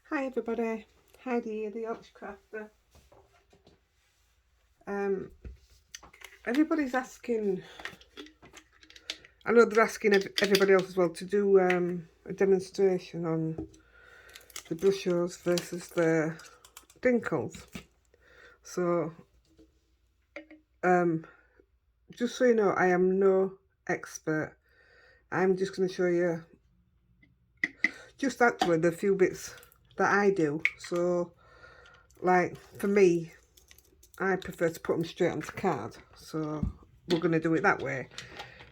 Hi everybody, Heidi here, the Yorkshire Crafter. Everybody's asking, I know they're asking everybody else as well to do a demonstration on the brushos versus the dinkles. So, just so you know, I am no expert. I'm just going to show you just actually the few bits that I do. So, like for me, I prefer to put them straight onto card. So we're going to do it that way.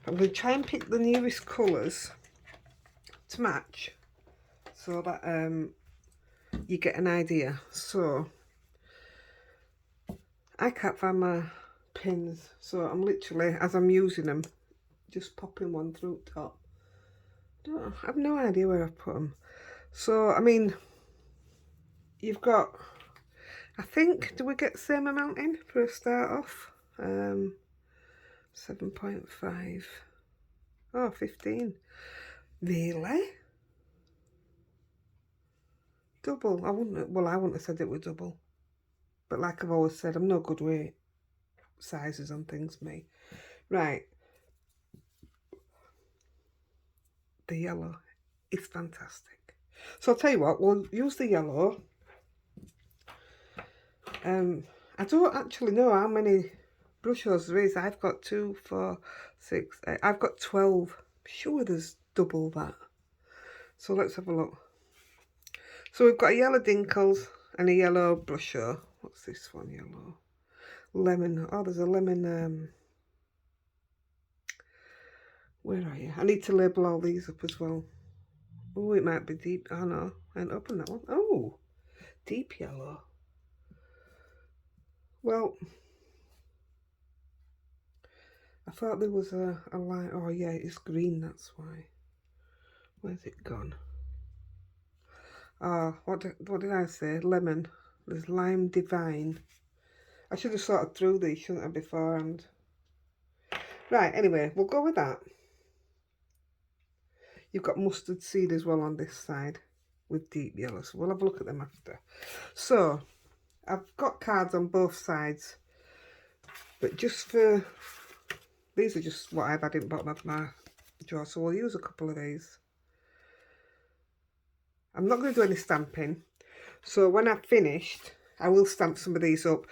I'm going to try and pick the nearest colours to match so that you get an idea. So I can't find my pins, so I'm literally, as I'm using them, just popping one through the top. I have no idea where I've put them. So I mean, you've got, I think, do we get the same amount in for a start off? 7.5. Oh, 15. Really? Double? I wouldn't have said it was double. But like I've always said, I'm no good with sizes on things, me. Right. The yellow is fantastic. So I'll tell you what, we'll use the yellow. I don't actually know how many brushos there is. I've got 2, 4, 6, 8. I've got 12. I'm sure there's double that. So let's have a look. So we've got a yellow dinkles and a yellow brusho. What's this one? Yellow. Lemon. Oh, there's a lemon. Where are you? I need to label all these up as well. Oh, it might be deep. Oh no, I didn't open that one. Oh, deep yellow. Well, I thought there was a line. Oh yeah, it's green, that's why. Where's it gone? Oh, what did I say? Lemon. There's lime divine. I should have sorted through these, shouldn't I, beforehand? Right, anyway, we'll go with that. You've got mustard seed as well on this side with deep yellow, so we'll have a look at them after. So, I've got cards on both sides, but just for, these are just what I've had in the bottom of my drawer, so we'll use a couple of these. I'm not going to do any stamping, so when I've finished, I will stamp some of these up.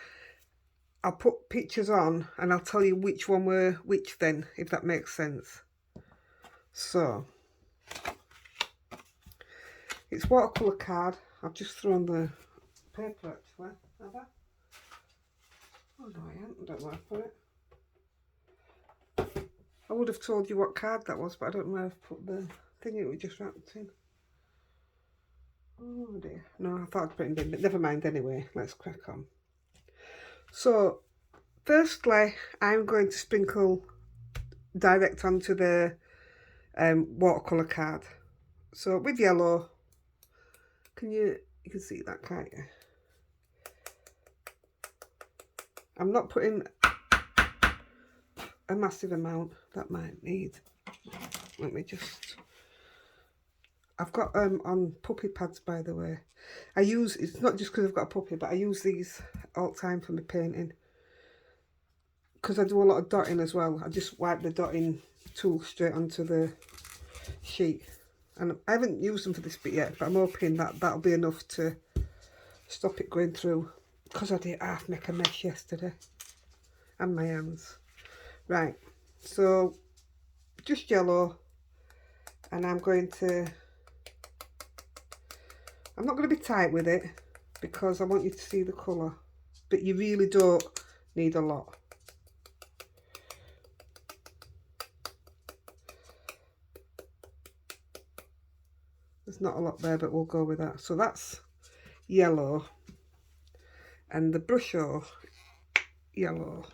I'll put pictures on and I'll tell you which one were which then, if that makes sense. So, it's watercolour card. I've just thrown the paper actually. Have I? Oh no, I haven't. I don't know where I put it. I would have told you what card that was, but I don't know where I've put the thing it was just wrapped in. Oh dear. No, I thought I'd put it in, but never mind anyway. Let's crack on. So, firstly, I'm going to sprinkle direct onto the watercolour card. So with yellow, you can see that, can't you? I'm not putting a massive amount. That might need, let me just, I've got on puppy pads, by the way. I use, it's not just because I've got a puppy, but I use these all the time for my painting, because I do a lot of dotting as well. I just wipe the dotting tool straight onto the sheet, and I haven't used them for this bit yet, but I'm hoping that that'll be enough to stop it going through, because I did half make a mess yesterday and my hands. Right, so just yellow, and I'm not going to be tight with it because I want you to see the colour, but you really don't need a lot. There's not a lot there, but we'll go with that. So that's yellow, and the brusho yellow.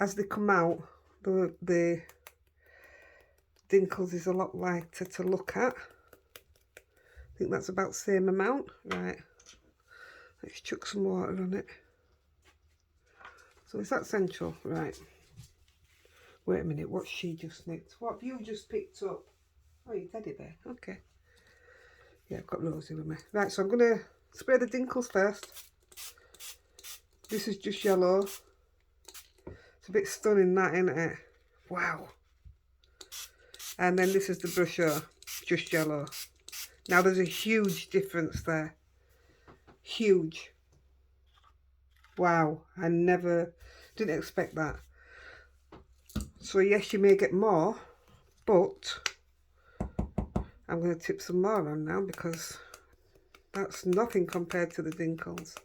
As they come out, the dinkles is a lot lighter to look at. I think that's about the same amount. Right, let's chuck some water on it. So is that central? Right. Wait a minute, what's she just nicked? What have you just picked up? Oh, you Heidi-The. Okay. Yeah, I've got Rosie with me. Right, so I'm going to spray the dinkles first. This is just yellow. It's a bit stunning, that, isn't it? Wow. And then this is the brushos, just yellow. Now there's a huge difference there. Huge. Wow, I didn't expect that. So yes, you may get more, but I'm going to tip some more on now because that's nothing compared to the dinkles.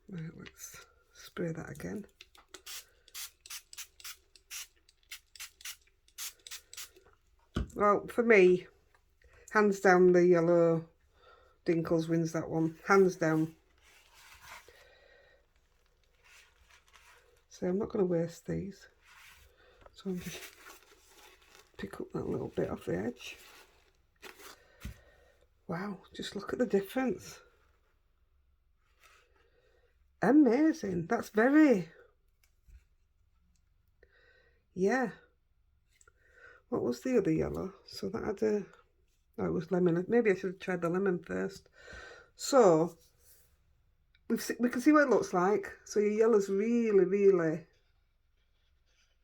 Right, let's spray that again. Well, for me, hands down, the yellow dinkles wins that one. Hands down. So I'm not going to waste these. So I'm just pick up that little bit off the edge. Wow, just look at the difference. Amazing. That's very... Yeah. What was the other yellow? So that had a... Oh, it was lemon. Maybe I should have tried the lemon first. So, we can see what it looks like. So your yellow's really, really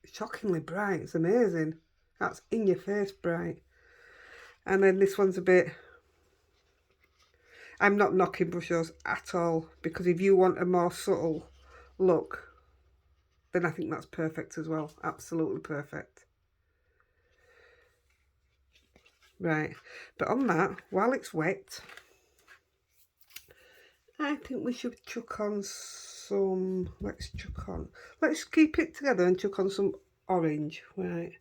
shockingly bright. It's amazing. That's in your face bright. And then this one's a bit... I'm not knocking brushos at all, because if you want a more subtle look, then I think that's perfect as well. Absolutely perfect. Right, but on that, while it's wet, I think we should chuck on some, let's keep it together and chuck on some orange, right.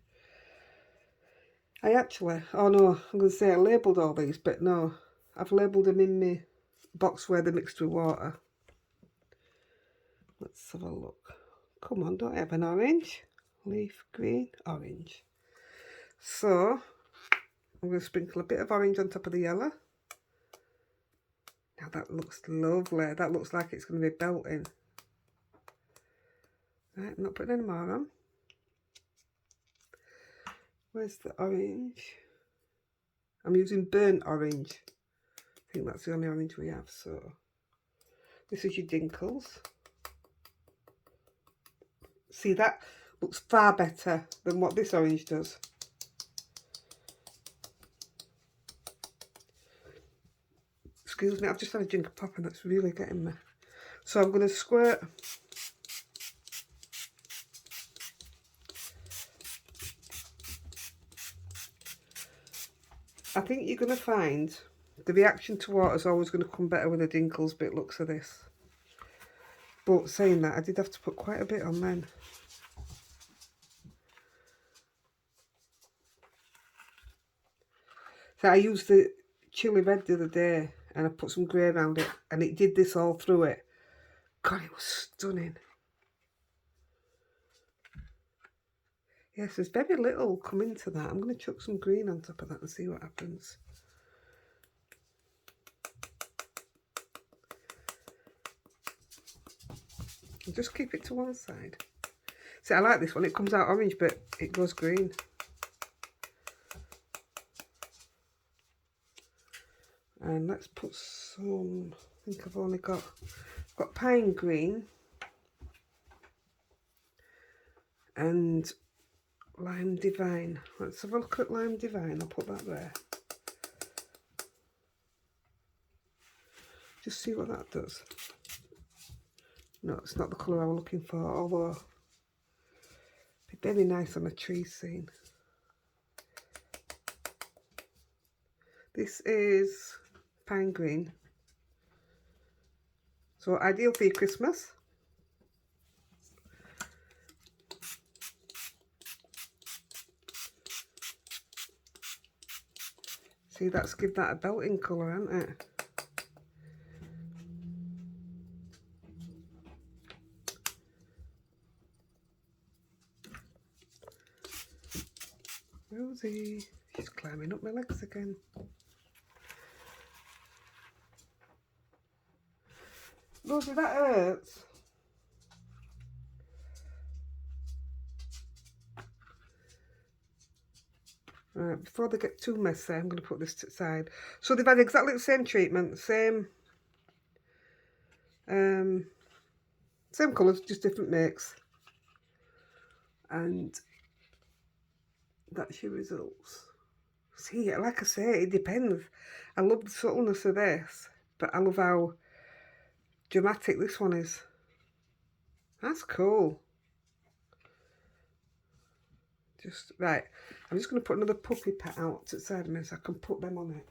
I actually, oh no, I'm going to say I labelled all these, but no, I've labelled them in my box where they're mixed with water. Let's have a look. Come on, don't I have an orange? Leaf green, orange. So, I'm going to sprinkle a bit of orange on top of the yellow. Now that looks lovely. That looks like it's going to be belting. Right, I'm not putting any more on. Where's the orange? I'm using burnt orange. I think that's the only orange we have, so. This is your dinkles. See, that looks far better than what this orange does. Excuse me, I've just had a drink of pop and that's really getting me. So I'm going to squirt I think you're going to find the reaction to water is always going to come better with the dinkles bit looks of this. But saying that, I did have to put quite a bit on then. So I used the chili red the other day and I put some grey around it and it did this all through it. God, it was stunning. Yes, there's very little coming to that. I'm going to chuck some green on top of that and see what happens. And just keep it to one side. See, I like this one. It comes out orange, but it goes green. And let's put some, I think I've only got, pine green and lime divine. Let's have a look at lime divine. I'll put that there. Just see what that does. No, it's not the colour I was looking for, although it'd be very nice on a tree scene. This is pine green. So ideal for your Christmas. See, that's give that a belting colour, hasn't it? Rosie, she's climbing up my legs again. Rosie, that hurts. Right, before they get too messy, I'm going to put this to the side. So they've had exactly the same treatment, same colours, just different makes. And that's your results. See, like I say, it depends. I love the subtleness of this, but I love how dramatic this one is. That's cool. Just, right, I'm just going to put another puppy pet out to the side of me so I can put them on it.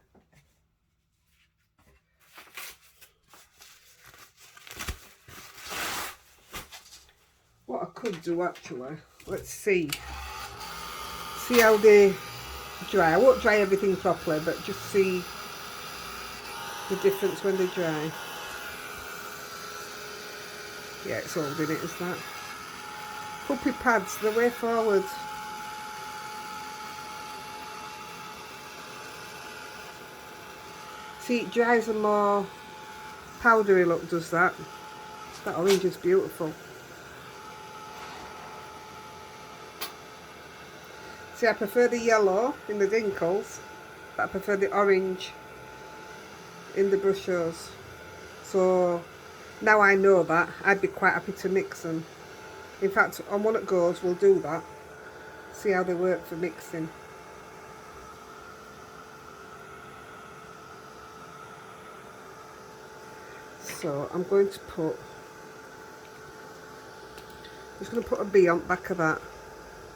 What I could do actually, let's see how they dry. I won't dry everything properly, but just see the difference when they dry. Yeah, it's holding it, is that? Puppy pads, the way forward. See, it dries a more powdery look, does that? That orange is beautiful. See, I prefer the yellow in the dinkles, but I prefer the orange in the brushos. So now I know that, I'd be quite happy to mix them. In fact, on one that goes, we'll do that. See how they work for mixing. So I'm going to put, just going to put a bee on the back of that,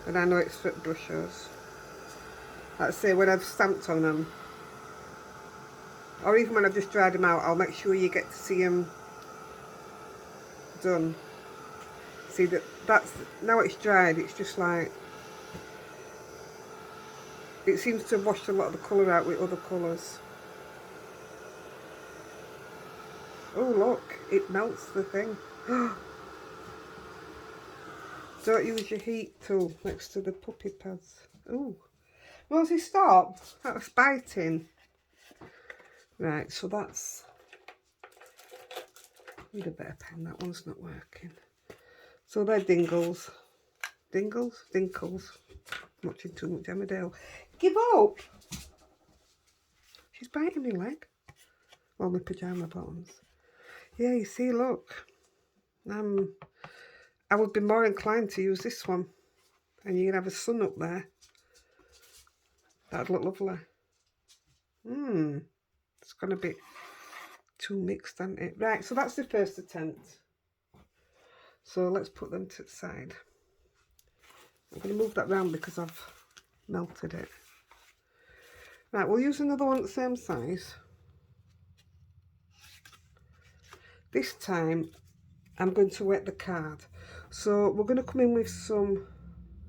and I know it's for brushos. Like I say, when I've stamped on them, or even when I've just dried them out, I'll make sure you get to see them done. See that's now it's dried, it's just like, it seems to have washed a lot of the colour out with other colours. Oh look, it melts the thing. Don't use your heat tool next to the puppy pads. Oh, Rosie, stop. That was biting. Right, so that's, need a better pen, that one's not working. So they're dingles. Dinkles? I'm watching too much Emmerdale. Give up! She's biting my leg. Well, my pyjama bottoms. Yeah, you see, look. I would be more inclined to use this one. And you can have a sun up there. That'd look lovely. It's going to be too mixed, isn't it? Right, so that's the first attempt. So let's put them to the side. I'm going to move that round because I've melted it. Right, we'll use another one the same size. This time I'm going to wet the card. So we're going to come in with some,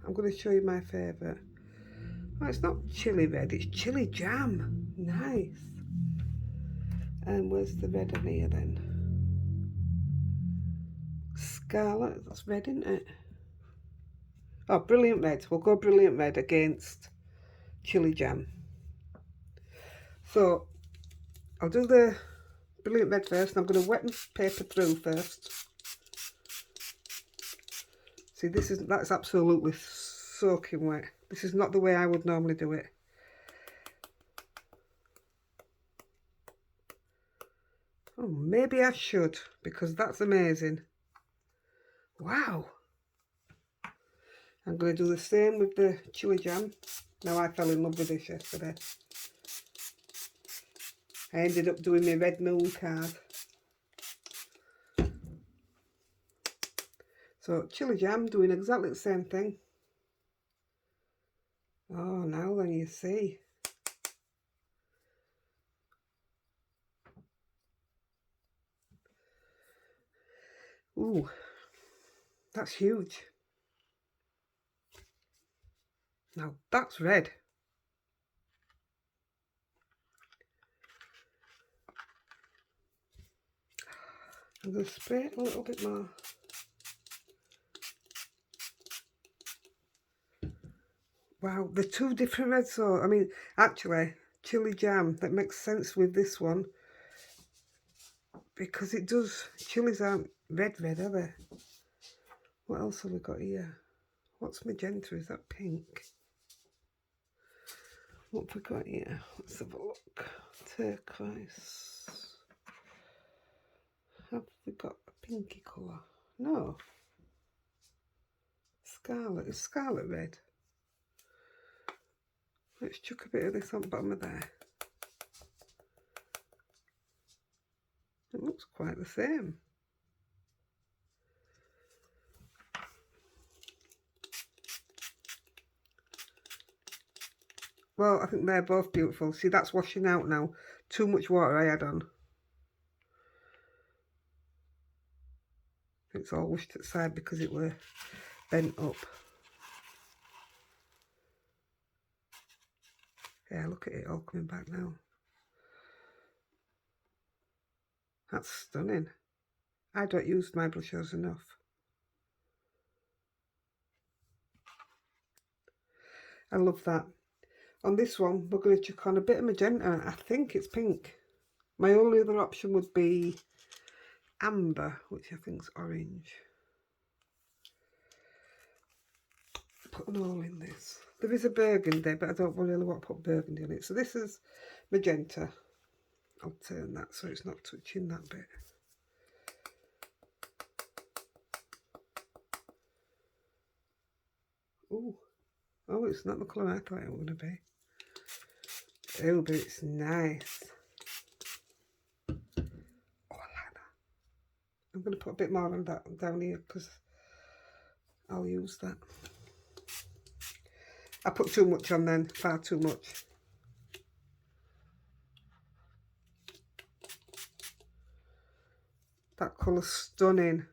I'm going to show you my favourite. Oh, it's not chili red, it's chili jam. Nice. And where's the red on here then? Scarlet, that's red, isn't it? Oh, brilliant red. We'll go brilliant red against chili jam. So I'll do the brilliant red first, and I'm going to wet my paper through first. See, that's absolutely soaking wet. This is not the way I would normally do it. Oh, maybe I should, because that's amazing. Wow. I'm going to do the same with the chili jam. Now, I fell in love with this yesterday. I ended up doing my red moon card. So, chili jam, doing exactly the same thing. Oh, now then you see. Ooh, that's huge. Now, that's red. I'm going to spray it a little bit more. Wow, the two different reds. So, I mean, actually, chili jam, that makes sense with this one. Because it does, chilies aren't red, are they? What else have we got here? What's magenta? Is that pink? What have we got here? Let's have a look. Turquoise. Have we got a pinky colour? No. Scarlet. It's scarlet red. Let's chuck a bit of this on the bottom of there. It looks quite the same. Well, I think they're both beautiful. See, that's washing out now. Too much water I had on. It's all washed aside because it were bent up. Yeah, look at it all coming back now. That's stunning. I don't use my brushos enough. I love that. On this one, we're going to chuck on a bit of magenta. I think it's pink. My only other option would be amber, which I think is orange. Put an all in this. There is a burgundy, but I don't really want to put burgundy in it. So this is magenta. I'll turn that so it's not touching that bit. Ooh. Oh, it's not the colour I thought it was going to be. Oh, but it's nice. Oh, I like that. I'm going to put a bit more on that down here because I'll use that. I put too much on then, far too much. That colour's stunning.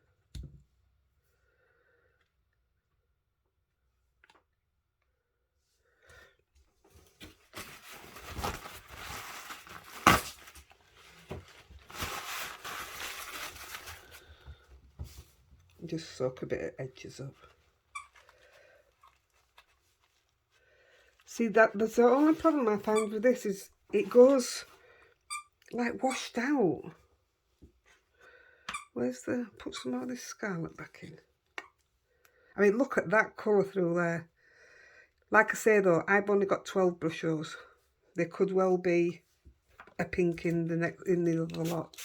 Just soak a bit of edges up. See, that's the only problem I find with this is it goes like washed out. Where's the, put some of this scarlet back in. I mean, look at that colour through there. Like I say though, I've only got 12 brushos. There could well be a pink in the other lot.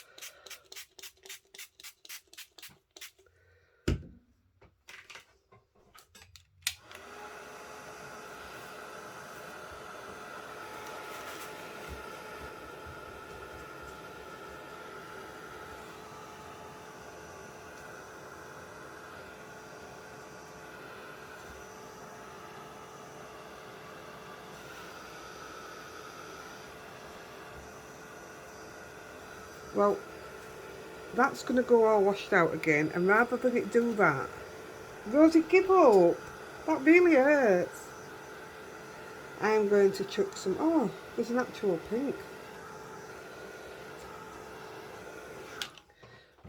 Well, that's going to go all washed out again, and rather than it do that, Rosie, give up. That really hurts. I'm going to chuck some, oh, there's an actual pink.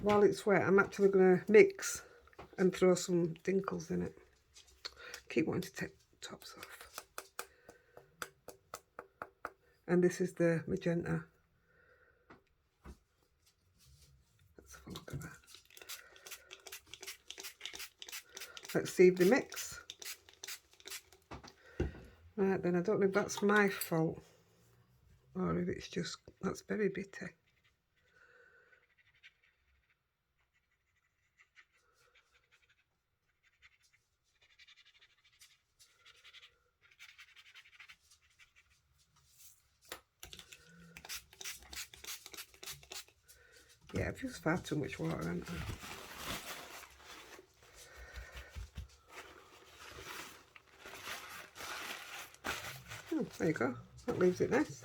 While it's wet, I'm actually going to mix and throw some dinkles in it. Keep wanting to take the tops off. And this is the magenta. Let's have a look at that. Let's see if they mix. Right then, I don't know if that's my fault or if it's just, that's very bitter. Yeah, I've used far too much water, haven't I? Oh, there you go. That leaves it nice.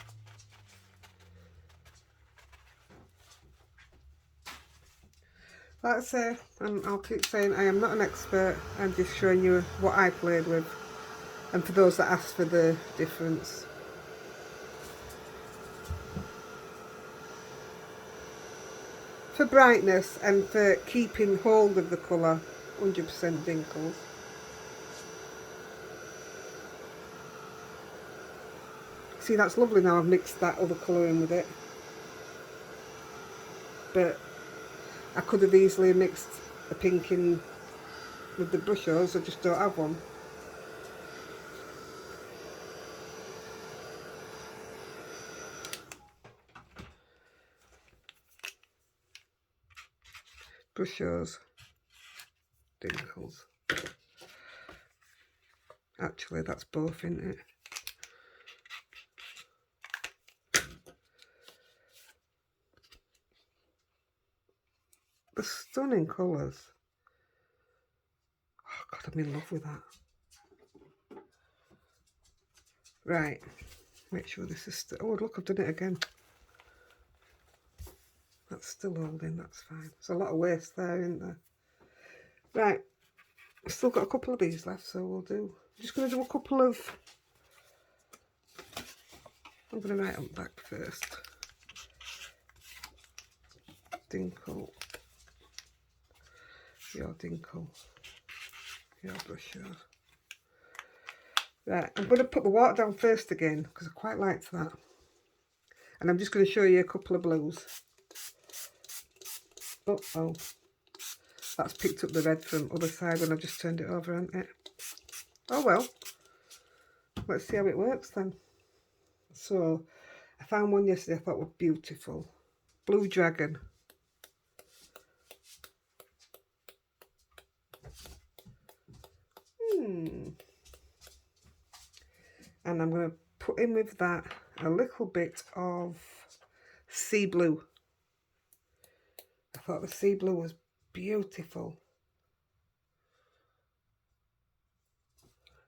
Like I say, and I'll keep saying I am not an expert. I'm just showing you what I played with. And for those that ask for the difference. For brightness and for keeping hold of the colour, 100% dinkles. See, that's lovely now I've mixed that other colour in with it. But I could have easily mixed a pink in with the brushos, I just don't have one. brushos, dinkles. Actually, that's both, isn't it? The stunning colours. Oh God, I'm in love with that. Right, make sure this is still. Oh look, I've done it again. That's still holding, that's fine. There's a lot of waste there, isn't there? Right, I've still got a couple of these left, so we'll do. I'm just going to do a couple of. I'm going to write on the back first. Dinkle. Your dinkle. Your brushos. Right, I'm going to put the water down first again because I quite liked that. And I'm just going to show you a couple of blues. Oh, that's picked up the red from the other side when I just turned it over, hasn't it? Oh well, let's see how it works then. So, I found one yesterday I thought was beautiful. Blue Dragon. And I'm going to put in with that a little bit of sea blue. I thought the sea blue was beautiful.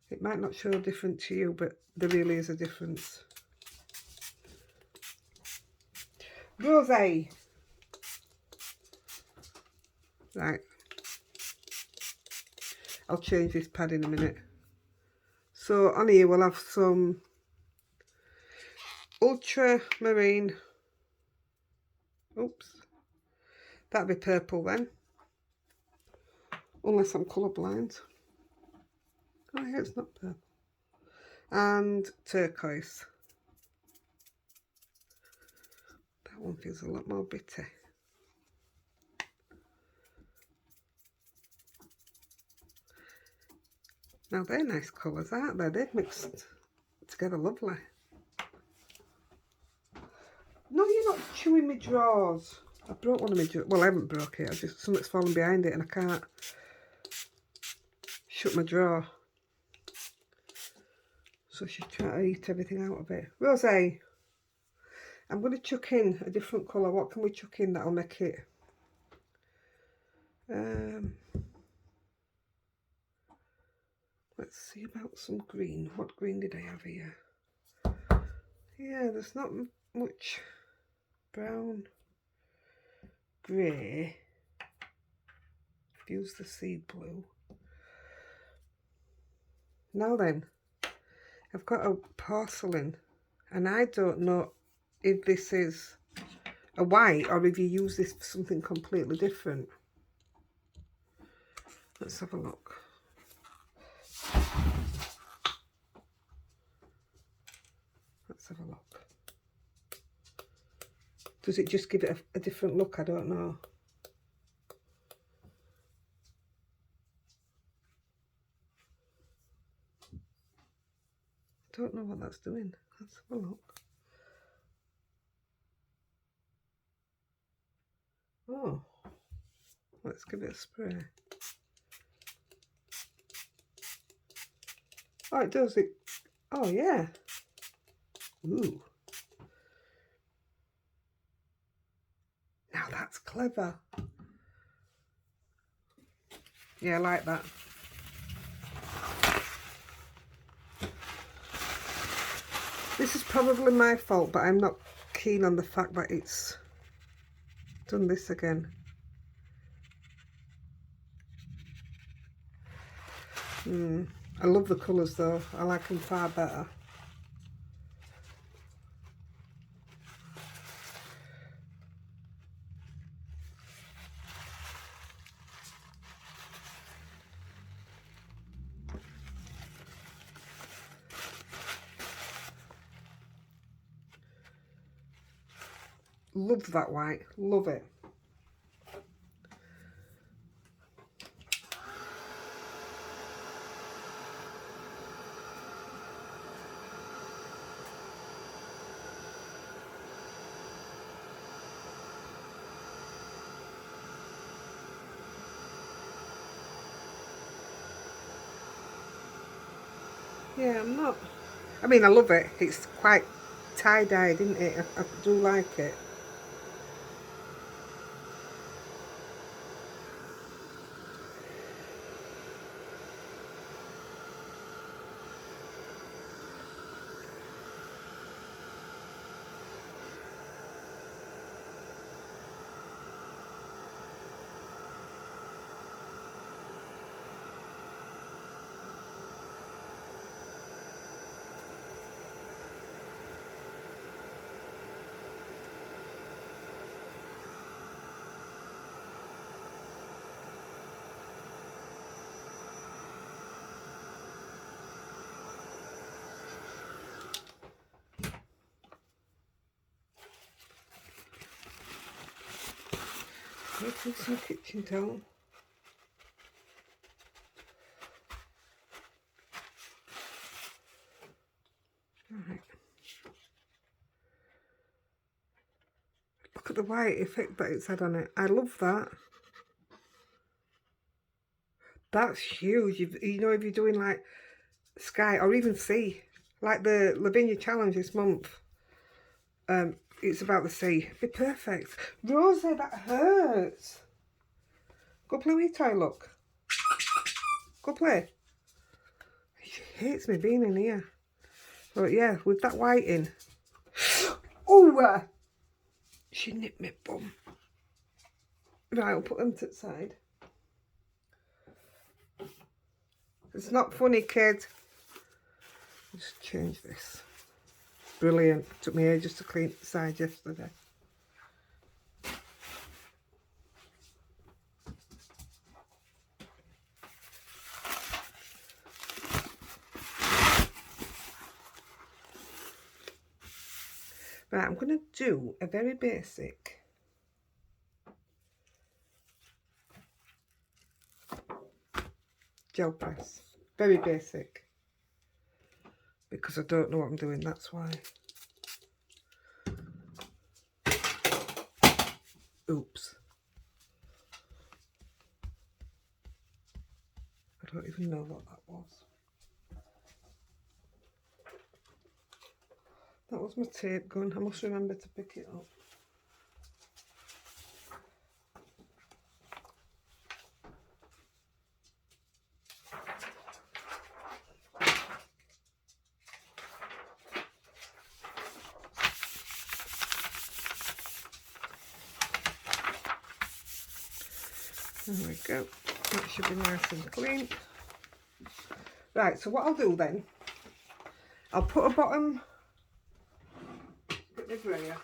It might not show different to you, but there really is a difference. Rosé. Right. I'll change this pad in a minute. So on here we'll have some ultramarine. Oops. That'd be purple then. Unless I'm colourblind. Oh yeah, it's not purple. And turquoise. That one feels a lot more bitter. Now they're nice colours, aren't they? They've mixed together lovely. No, you're not chewing my drawers. I broke one of my drawers. Well, I haven't broke it. Something's fallen behind it and I can't shut my drawer. So she's trying to eat everything out of it. Rosé. I'm going to chuck in a different colour. What can we chuck in that'll make it? Let's see about some green. What green did I have here? Yeah, there's not much. Brown, grey. Use the sea blue. Now then, I've got a porcelain, and I don't know if this is a white or if you use this for something completely different. Let's have a look. Let's have a look. Does it just give it a different look? I don't know. I don't know what that's doing. Let's have a look. Oh, let's give it a spray. Oh, it does it. Oh, yeah. Ooh. Now that's clever. Yeah, I like that. This is probably my fault, but I'm not keen on the fact that it's done this again. I love the colours though. I like them far better. Love that white. Love it. Yeah, I'm not. I mean, I love it. It's quite tie-dyed, isn't it? I do like it. Making some kitchen towel. Right. Look at the white effect that it's had on it. I love that. That's huge. You know, if you're doing like sky or even sea, like the Lavinia challenge this month, it's about the sea. Be perfect. Rosie, that hurts. Go play with your toy, look. Go play. She hates me being in here. But yeah, with that white in. Oh, she nipped me bum. Right, I'll put them to the side. It's not funny, kid. Just change this. Brilliant. Took me ages to clean the side yesterday. Right, I'm going to do a very basic gel press. Very basic. Because I don't know what I'm doing, that's why. Oops. I don't even know what that was. That was my tape gun. I must remember to pick it up. There we go. That should be nice and clean. Right, so what I'll do then, I'll put a bottom, bit of brayer.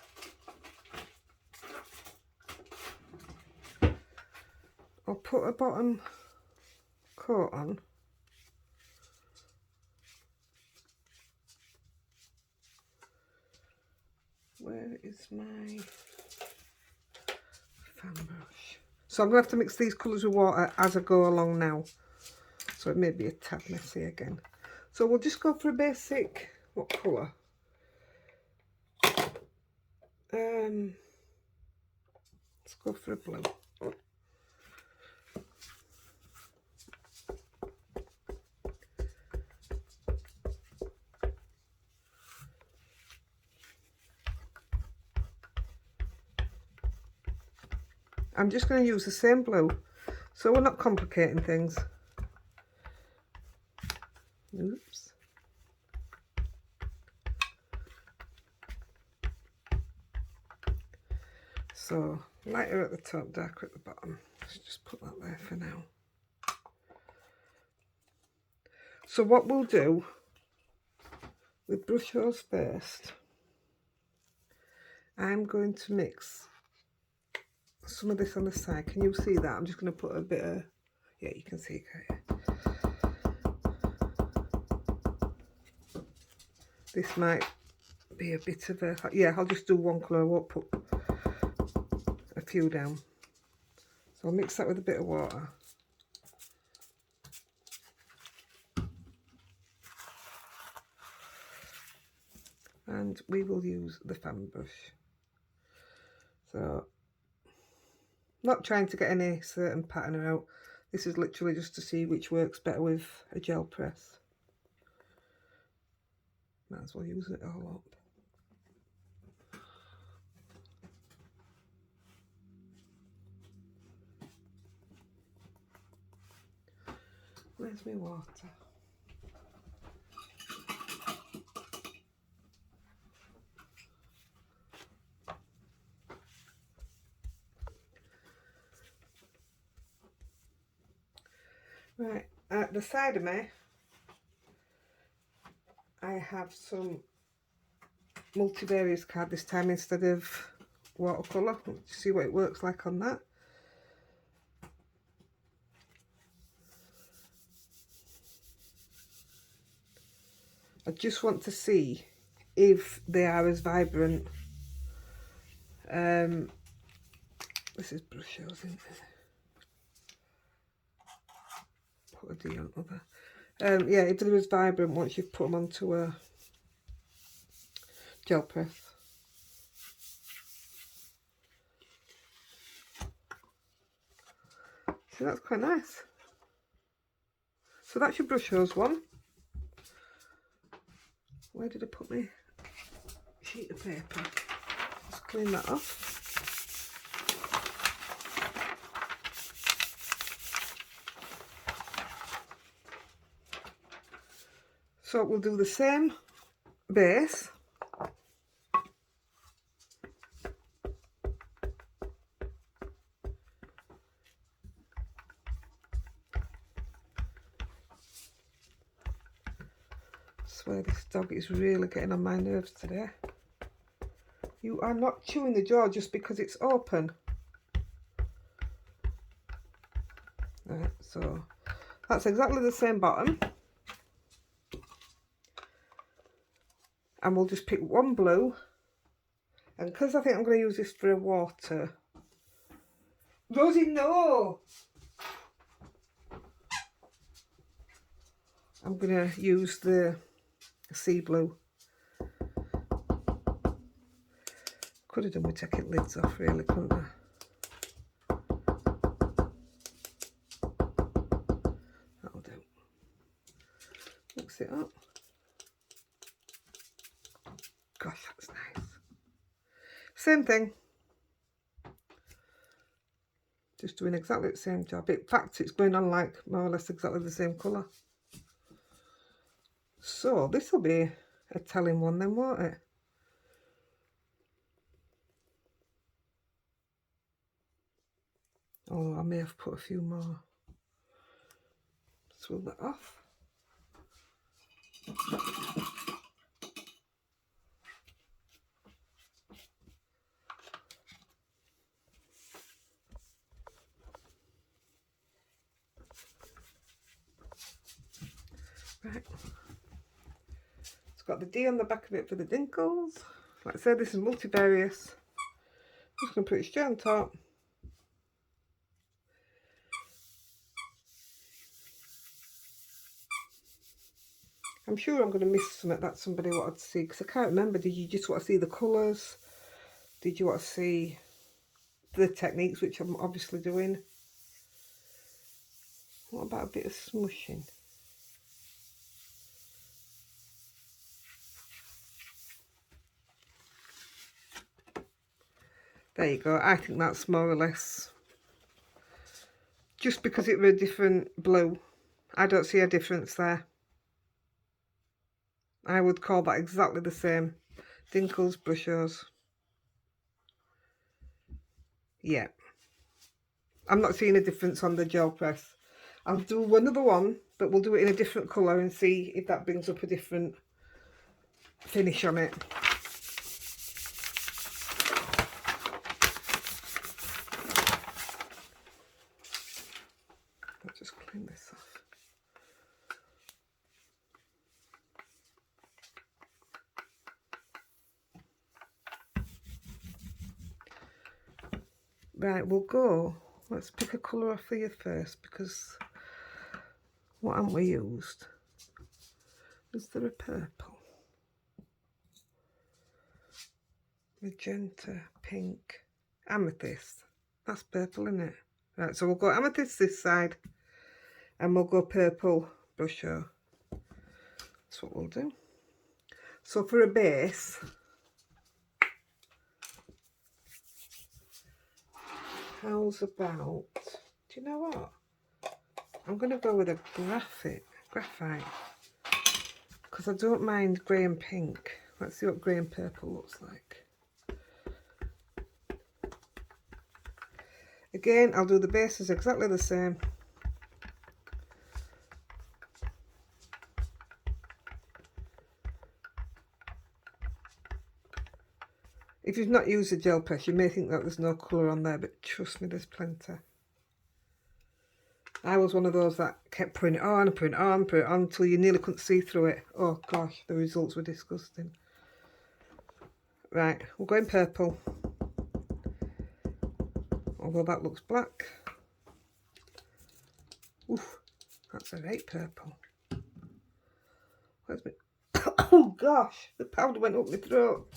I'll put a bottom coat on. Where is my fan brush? So I'm going to have to mix these colours with water as I go along now. So it may be a tad messy again. So we'll just go for a basic, what colour? Let's go for a blue. I'm just going to use the same blue, so we're not complicating things. Oops. So lighter at the top, darker at the bottom. Let's just put that there for now. So what we'll do with brushos first, I'm going to mix some of this on the side. Can you see that? I'm just going to put a bit of, yeah, you can see it. This might be a bit of a, yeah, I'll just do one colour. I won't put a few down. So I'll mix that with a bit of water. And we will use the fan brush. So, not trying to get any certain pattern out. This is literally just to see which works better with a gel press. Might as well use it all up. Where's my water? Right, at the side of me, I have some multivarious card this time instead of watercolour. Let's see what it works like on that. I just want to see if they are as vibrant. This is brushos, isn't it? Put a D on other. Yeah, if they're as vibrant once you've put them onto a gel press. So that's quite nice. So that's your brushos one. Where did I put my sheet of paper? Let's clean that off. So we'll do the same base. I swear this dog is really getting on my nerves today. You are not chewing the jaw just because it's open. Right, so that's exactly the same bottom. And we'll just pick one blue. And because I think I'm going to use this for a water. Rosie, no! I'm going to use the sea blue. Could have done with taking lids off really, couldn't I? That'll do. Mix it up. Gosh, that's nice. Same thing. Just doing exactly the same job. In fact, it's going on like more or less exactly the same colour. So this will be a telling one then, won't it? Oh, I may have put a few more. Swirl that off. Right. It's got the D on the back of it for the dinkles. Like I said, this is multivarious. I'm just going to put it straight on top. I'm sure I'm going to miss something that somebody wanted to see, because I can't remember. Did you just want to see the colours? Did you want to see the techniques, which I'm obviously doing? What about a bit of smushing? There you go. I think that's more or less. Just because it was a different blue, I don't see a difference there. I would call that exactly the same. Dinkles, brushos. Yeah. I'm not seeing a difference on the gel press. I'll do another one, but we'll do it in a different colour and see if that brings up a different finish on it. I'll just clean this off. Right, we'll go. Let's pick a colour off for you first, because what haven't we used? Is there a purple? Magenta, pink, amethyst. That's purple, isn't it? Right, so we'll go amethyst this side, and we'll go purple brusho. That's what we'll do. So for a base, how's about, do you know what? I'm going to go with a graphite, because I don't mind grey and pink. Let's see what grey and purple looks like. Again, I'll do the bases exactly the same. If you've not used a gel press, you may think that there's no colour on there, but trust me, there's plenty. I was one of those that kept putting it on and putting it on and putting it on until you nearly couldn't see through it. Oh gosh, the results were disgusting. Right, we'll go in purple. Although that looks black. Oof, that's a great purple. Where's my... Oh gosh, the powder went up my throat.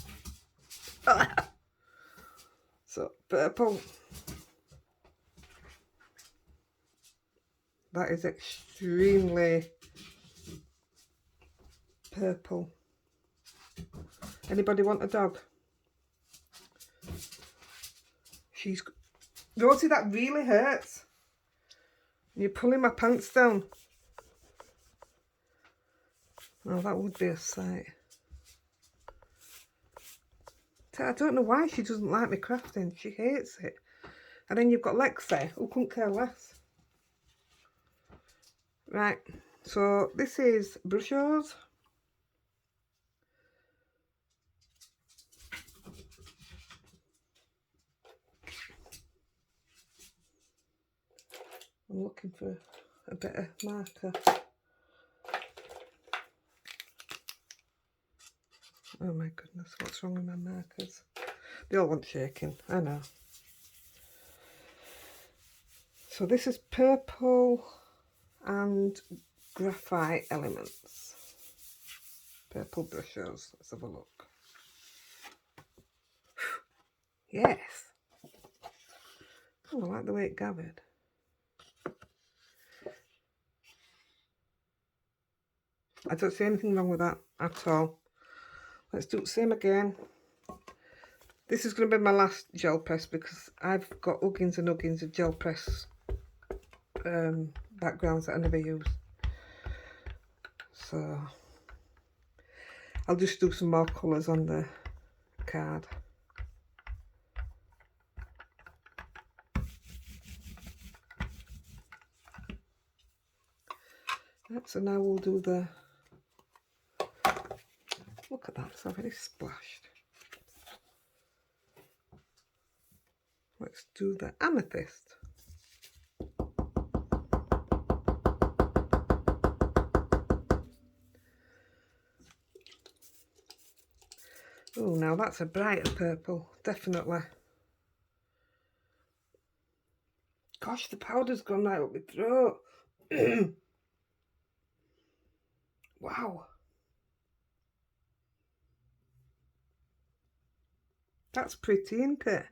So, purple. That is extremely purple. Anybody want a dog? She's... Rosie, that really hurts. You're pulling my pants down. Oh, that would be a sight. I don't know why she doesn't like me crafting. She hates it. And then you've got Lexi, who couldn't care less. Right, so this is brushos. I'm looking for a better marker. Oh my goodness, what's wrong with my markers? They all want shaking, I know. So this is purple and graphite elements. Purple brushos. Let's have a look. Yes. Oh, I like the way it gathered. I don't see anything wrong with that at all. Let's do the same again. This is going to be my last gel press because I've got uggins and uggins of gel press backgrounds that I never use. So I'll just do some more colours on the card. Right, so now we'll do the... Look at that, it's already splashed. Let's do the amethyst. Oh, now that's a brighter purple, definitely. Gosh, the powder's gone right up my throat. Wow. That's pretty, isn't it?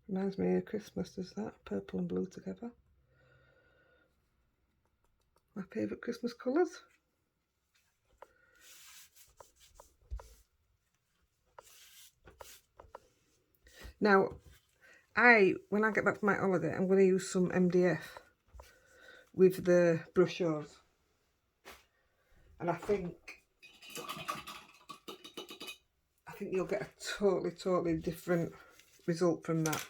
Reminds me of Christmas, does that? Purple and blue together. My favourite Christmas colours. Now, when I get back from my holiday, I'm going to use some MDF with the brushos. And I think you'll get a totally different result from that.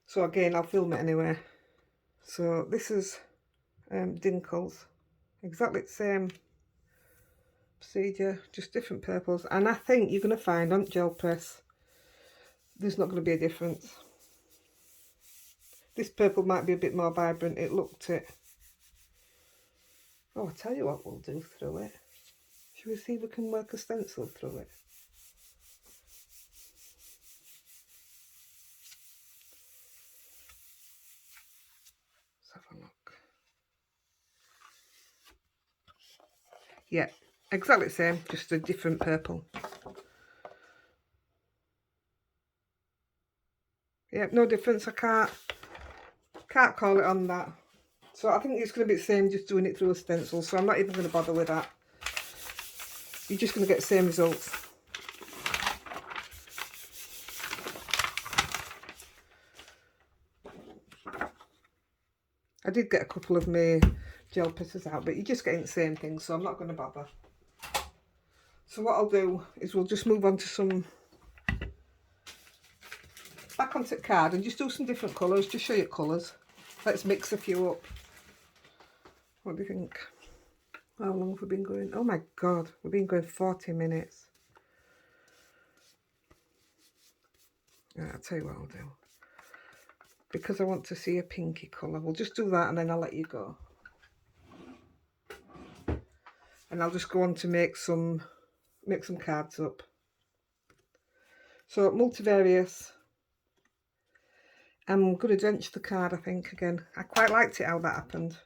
So again, I'll film it anyway. So this is dinkles. Exactly the same procedure, just different purples. And I think you're going to find on gel press, there's not going to be a difference. This purple might be a bit more vibrant. It looked it. Oh, I'll tell you what we'll do through it. Should we see if we can work a stencil through it? Let's have a look. Yeah, exactly the same, just a different purple. Yeah, no difference. I can't call it on that. So I think it's going to be the same just doing it through a stencil, so I'm not even going to bother with that. You're just going to get the same results. I did get a couple of my gel pieces out, but you're just getting the same thing, so I'm not going to bother. So what I'll do is we'll just move on to some, back onto the card and just do some different colours, just show you colours. Let's mix a few up. What do you think? How long have we been going? Oh my god, we've been going 40 minutes. Yeah, I'll tell you what I'll do. Because I want to see a pinky colour, we'll just do that and then I'll let you go. And I'll just go on to make some cards up. So multivarious. I'm going to drench the card, I think, again. I quite liked it how that happened.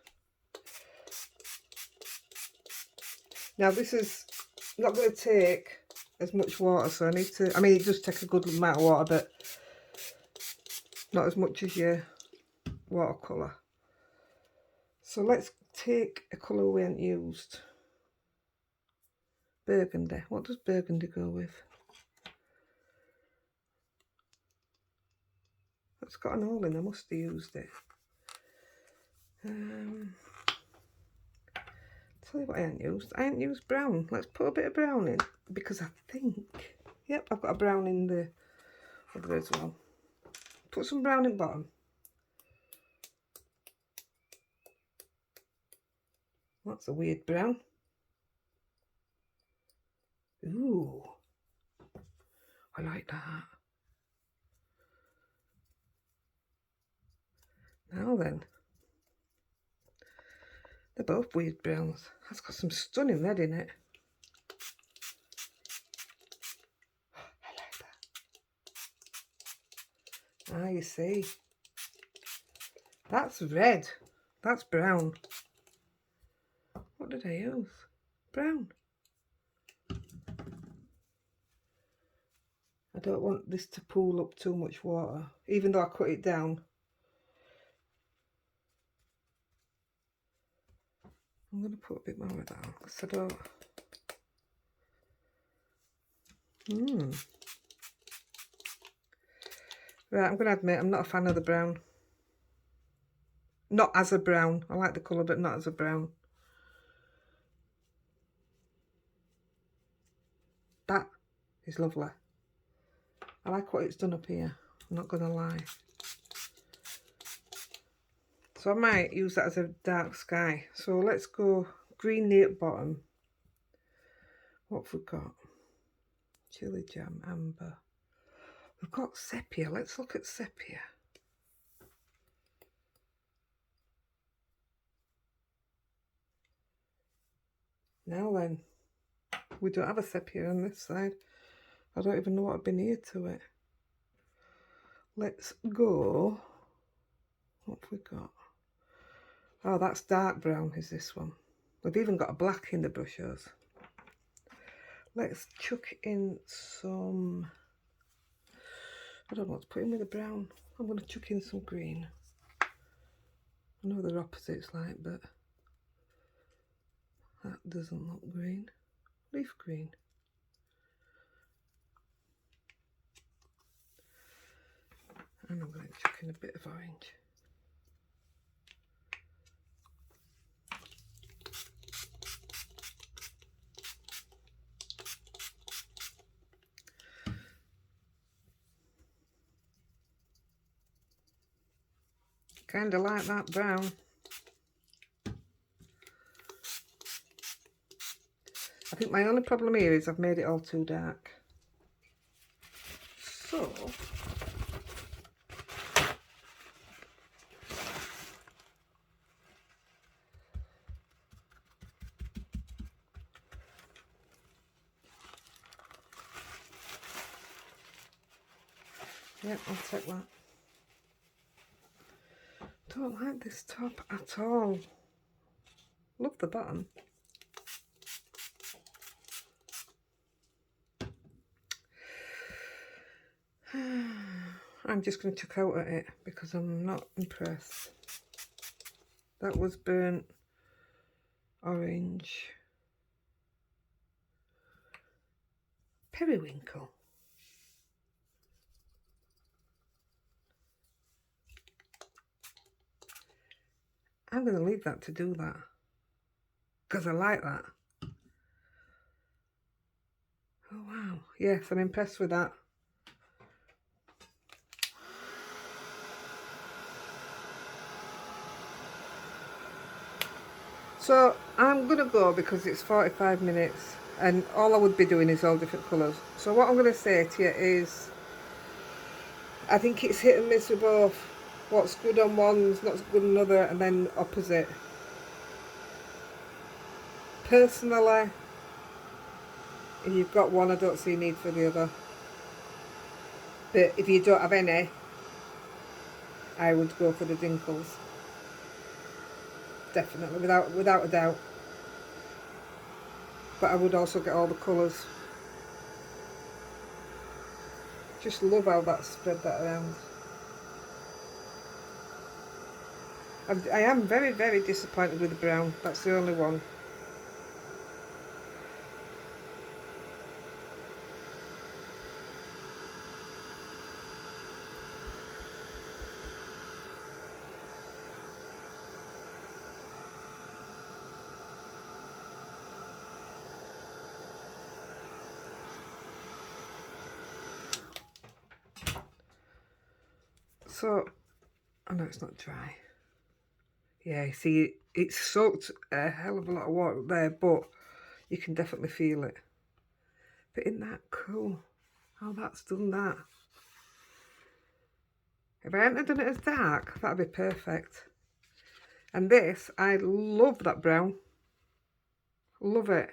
Now this is not going to take as much water, so I need to, I mean it does take a good amount of water, but not as much as your watercolour. So let's take a colour we haven't used. Burgundy. What does burgundy go with? It's got an hole in, I must have used it. Tell you what I haven't used. I haven't used brown. Let's put a bit of brown in, because I think, yep, I've got a brown in the other as well. Put some brown in bottom. That's a weird brown. Ooh, I like that. Now then, they're both weird browns. That's got some stunning red in it. I like that. Ah, you see. That's red. That's brown. What did I use? Brown. I don't want this to pool up too much water, even though I cut it down. I'm going to put a bit more of that on, because I don't... Right, I'm going to admit, I'm not a fan of the brown. Not as a brown. I like the colour, but not as a brown. That is lovely. I like what it's done up here, I'm not going to lie. So I might use that as a dark sky. So let's go green near the bottom. What have we got? Chili jam, amber. We've got sepia. Let's look at sepia. Now then, we don't have a sepia on this side. I don't even know what I've been near to it. Let's go. What have we got? Oh, that's dark brown, is this one. We've even got a black in the brushos. Let's chuck in some... I don't know what to put in with the brown. I'm going to chuck in some green. I know they're opposites like, but that doesn't look green. Leaf green. And I'm going to chuck in a bit of orange. Kind of like that brown. I think my only problem here is I've made it all too dark. So, yeah, I'll take that. Don't like this top at all. Love the bottom. I'm just going to chuck out at it because I'm not impressed. That was burnt orange. Periwinkle. I'm going to leave that to do that, because I like that. Oh wow, yes, I'm impressed with that. So I'm going to go because it's 45 minutes and all I would be doing is all different colours. So what I'm going to say to you is, I think it's hit and miss with both. What's good on one is not good on another, and then opposite. Personally, if you've got one, I don't see a need for the other. But if you don't have any, I would go for the dinkles. Definitely, without a doubt. But I would also get all the colours. Just love how that spread that around. I am very, very disappointed with the brown. That's the only one. So, I know it's not dry. Yeah, see, it's soaked a hell of a lot of water up there, but you can definitely feel it. But isn't that cool? How that's done that. If I hadn't done it as dark, that'd be perfect. And this, I love that brown. Love it.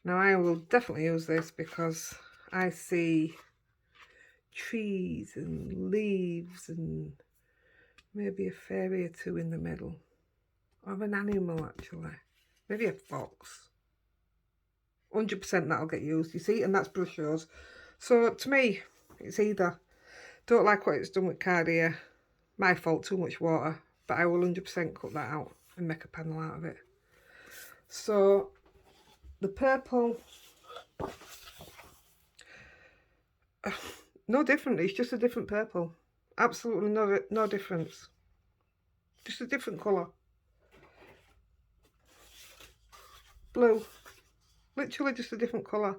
Now I will definitely use this because I see trees and leaves and maybe a fairy or two in the middle. Or an animal actually. Maybe a fox. 100% that'll get used, you see, and that's brushos. So to me, it's either. Don't like what it's done with cardia. My fault, too much water. But I will 100% cut that out and make a panel out of it. So the purple, no different. It's just a different purple. Absolutely no difference. Just a different colour. Blue. Literally just a different colour.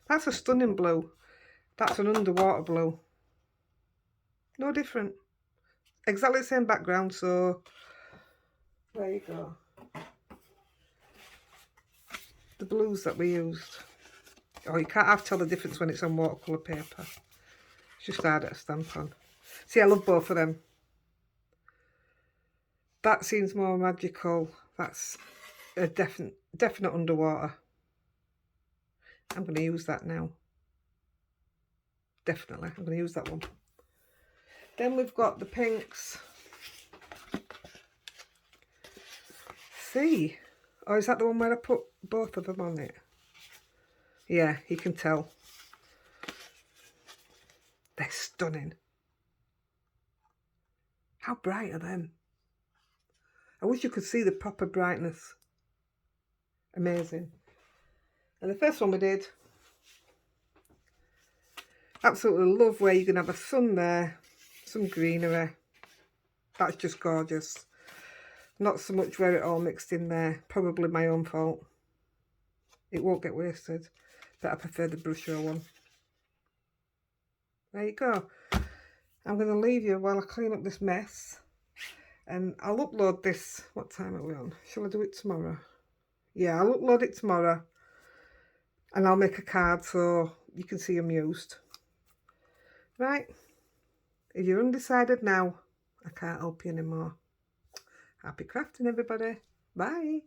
That's a stunning blue. That's an underwater blue. No different. Exactly the same background, so there you go. The blues that we used. Oh, you can't have tell the difference when it's on watercolour paper. It's just hard to stamp on. See, I love both of them. That seems more magical. That's a definite underwater. I'm going to use that now. Definitely, I'm going to use that one. Then we've got the pinks. See? Oh, is that the one where I put both of them on it? Yeah, you can tell. They're stunning. How bright are them? I wish you could see the proper brightness. Amazing. And the first one we did, absolutely love where you can have a sun there, some greenery. That's just gorgeous. Not so much where it all mixed in there. Probably my own fault. It won't get wasted, but I prefer the brusho one. There you go. I'm going to leave you while I clean up this mess. And I'll upload this. What time are we on? Shall I do it tomorrow? Yeah, I'll upload it tomorrow. And I'll make a card so you can see I'm used. Right. If you're undecided now, I can't help you anymore. Happy crafting, everybody. Bye.